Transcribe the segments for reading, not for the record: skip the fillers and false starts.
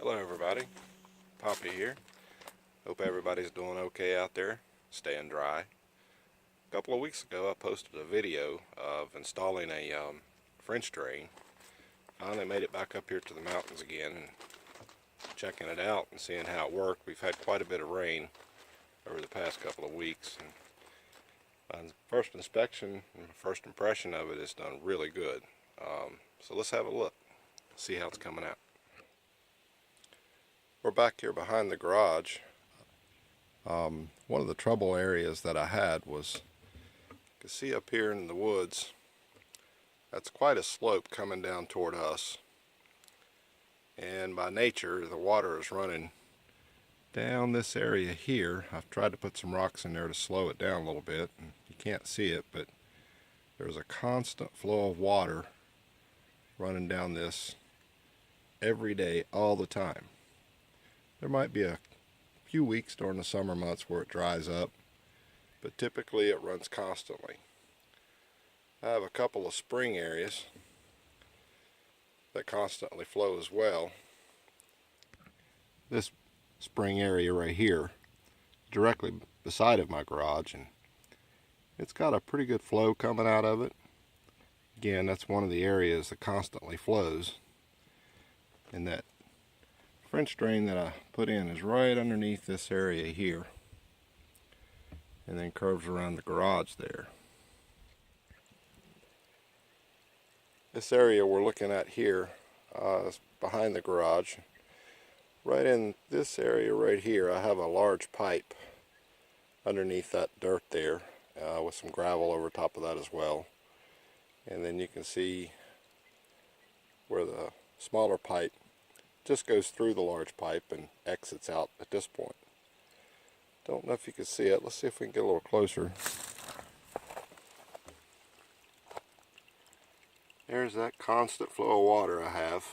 Hello everybody, Poppy here. Hope everybody's doing okay out there, staying dry. A couple of weeks ago I posted a video of installing a French drain. Finally made it back up here to the mountains again and checking it out and seeing how it worked. We've had quite a bit of rain over the past couple of weeks, and my first inspection and first impression of it is done really good. So let's have a look, see how it's coming out. We're back here behind the garage. One of the trouble areas that I had was, you can see up here in the woods, that's quite a slope coming down toward us. And by nature, the water is running down this area here. I've tried to put some rocks in there to slow it down a little bit. And you can't see it, but there's a constant flow of water running down this every day, all the time. There might be a few weeks during the summer months where it dries up, but typically it runs constantly. I have a couple of spring areas that constantly flow as well. This spring area right here, directly beside of my garage, and it's got a pretty good flow coming out of it. Again, that's one of the areas that constantly flows, and that French drain that I put in is right underneath this area here and then curves around the garage there. This area we're looking at here is behind the garage. Right in this area right here I have a large pipe underneath that dirt there with some gravel over top of that as well. And then you can see where the smaller pipe just goes through the large pipe and exits out at this point. Don't know if you can see it. Let's see if we can get a little closer. There's that constant flow of water I have.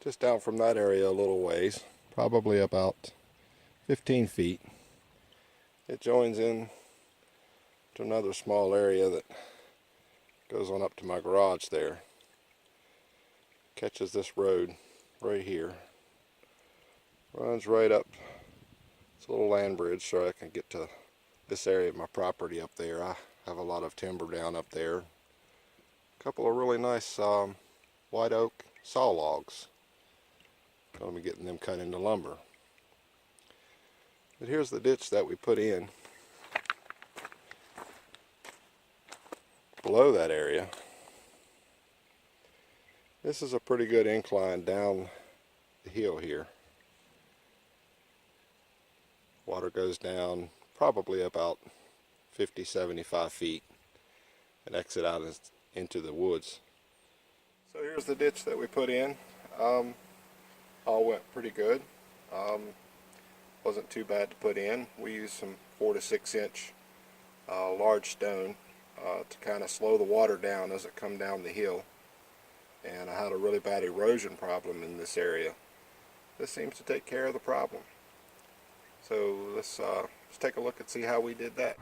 Just down from that area a little ways, probably about 15 feet. It joins in to another small area that goes on up to my garage there. Catches this road right here. Runs right up. It's a little land bridge so I can get to this area of my property up there. I have a lot of timber down up there. A couple of really nice white oak saw logs. Going to be getting them cut into lumber. But here's the ditch that we put in. Below that area, this is a pretty good incline down the hill here. Water goes down probably about 50-75 feet and exit out into the woods. So here's the ditch that we put in. All went pretty good. Wasn't too bad to put in. We used some 4 to 6 inch large stone to kind of slow the water down as it come down the hill. And I had a really bad erosion problem in this area. This seems to take care of the problem. So let's take a look and see how we did that.